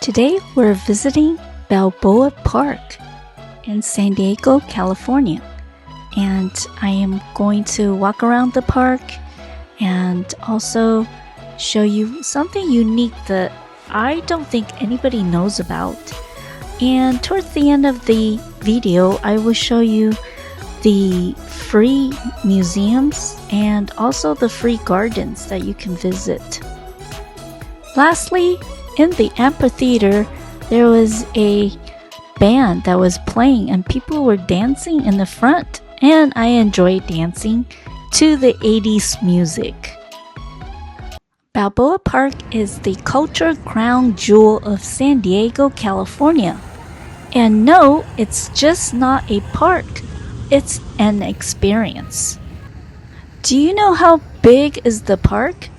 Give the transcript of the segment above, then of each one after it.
Today we're visiting Balboa Park in San Diego, California. And I am going to walk around the park and also show you something unique that I don't think anybody knows about. And towards the end of the video, I will show you the free museums and also the free gardens that you can visit. Lastly, in the amphitheater, there was a band that was playing and people were dancing in the front, and I enjoyed dancing to the 80s music. Balboa Park is the culture crown jewel of San Diego, California. And no, it's just not a park, it's an experience. Do you know how big is the park?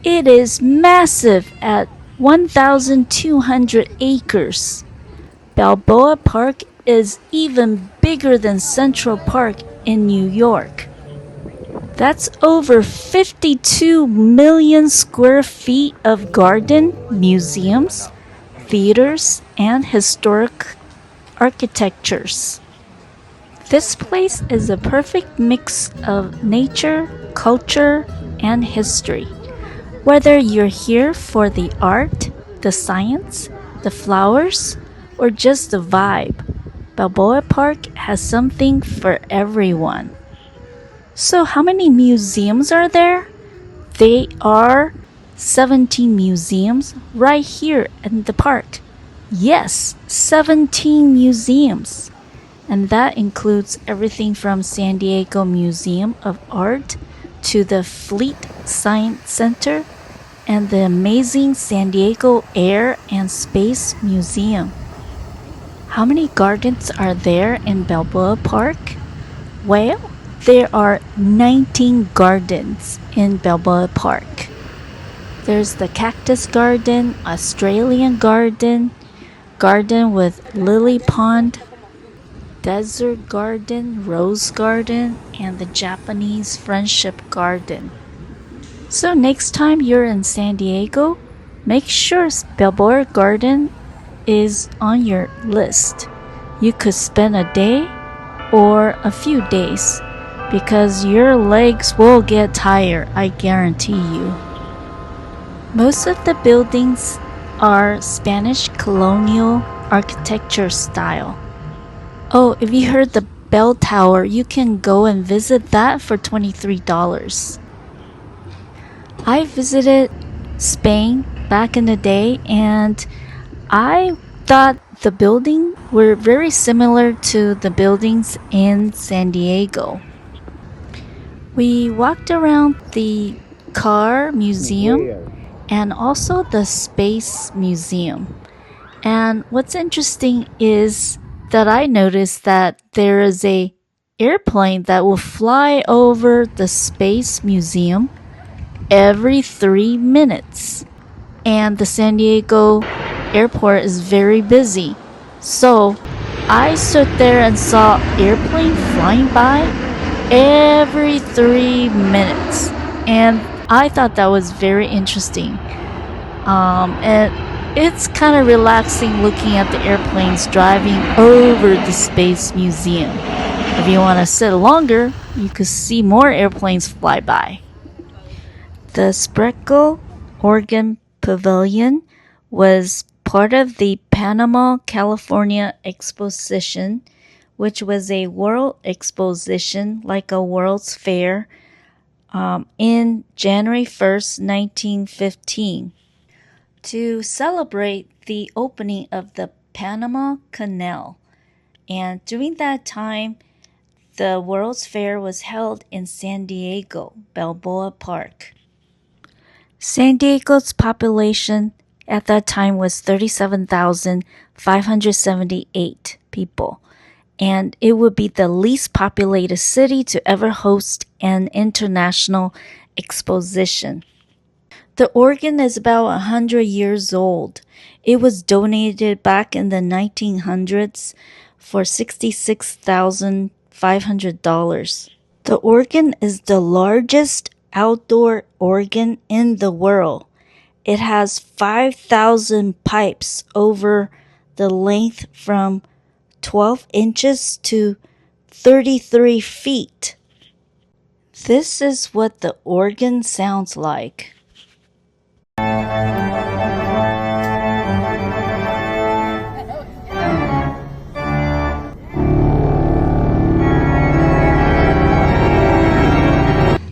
It is massive at 1,200 acres. Balboa Park is even bigger than Central Park in New York. That's over 52 million square feet of garden, museums, theaters, and historic architectures. This place is a perfect mix of nature, culture, and history. Whether you're here for the art, the science, the flowers, or just the vibe, Balboa Park has something for everyone. So how many museums are there? There are 17 museums right here in the park. Yes, 17 museums. And that includes everything from San Diego Museum of Art to the Fleet Science Center and the amazing San Diego Air and Space Museum. How many gardens are there in Balboa Park? Well, there are 19 gardens in Balboa Park. There's the Cactus Garden, Australian Garden, Garden with Lily Pond, Desert Garden, Rose Garden, and the Japanese Friendship Garden. So next time you're in San Diego, make sure Balboa Garden is on your list. You could spend a day or a few days because your legs will get tired, I guarantee you. Most of the buildings are Spanish colonial architecture style. Oh, if you heard the bell tower, you can go and visit that for $23. I visited Spain back in the day, and I thought the buildings were very similar to the buildings in San Diego. We walked around the car museum and also the space museum. And what's interesting is that I noticed that there is a airplane that will fly over the space museum every 3 minutes. And the San Diego airport is very busy. So I stood there and saw airplane flying by every 3 minutes. And I thought that was very interesting. And it's kind of relaxing looking at the airplanes driving over the Space Museum. If you want to sit longer, you could see more airplanes fly by. The Spreckle Oregon Pavilion was part of the Panama, California Exposition, which was a world exposition like a World's Fair in January 1st, 1915. To celebrate the opening of the Panama Canal. And during that time, the World's Fair was held in San Diego, Balboa Park. San Diego's population at that time was 37,578 people, and it would be the least populated city to ever host an international exposition. The organ is about 100 years old. It was donated back in the 1900s for $66,500. The organ is the largest outdoor organ in the world, It has 5,000 pipes over the length from 12 inches to 33 feet. This is what the organ sounds like.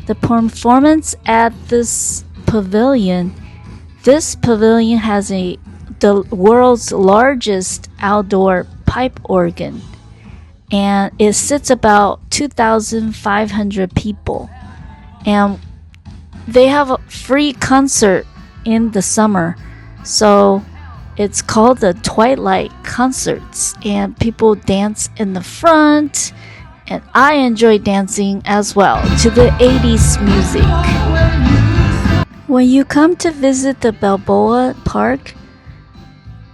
The performance at this pavilion has the world's largest outdoor pipe organ, and it sits about 2,500 people. And they have a free concert in the summer, so it's called the Twilight Concerts, and people dance in the front, and I enjoy dancing as well to the 80s music. When you come to visit the Balboa Park,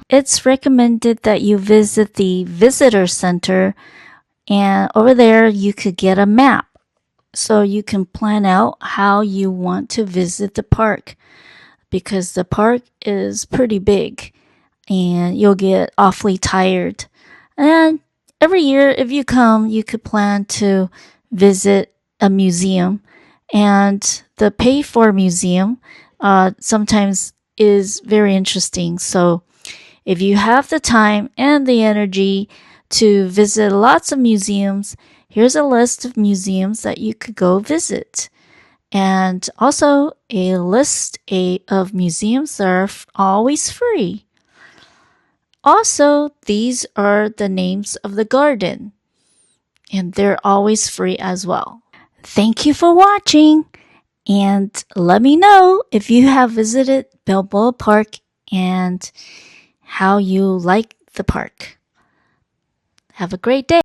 it's recommended that you visit the visitor center, and over there you could get a map so you can plan out how you want to visit the park, because the park is pretty big and you'll get awfully tired. And every year, if you come, you could plan to visit a museum, and the pay for museum sometimes is very interesting. So if you have the time and the energy to visit lots of museums, here's a list of museums that you could go visit, and also a list of museums that are always free. Also, these are the names of the garden, and they're always free as well. Thank you for watching, and let me know if you have visited Balboa Park and how you like the park. Have a great day.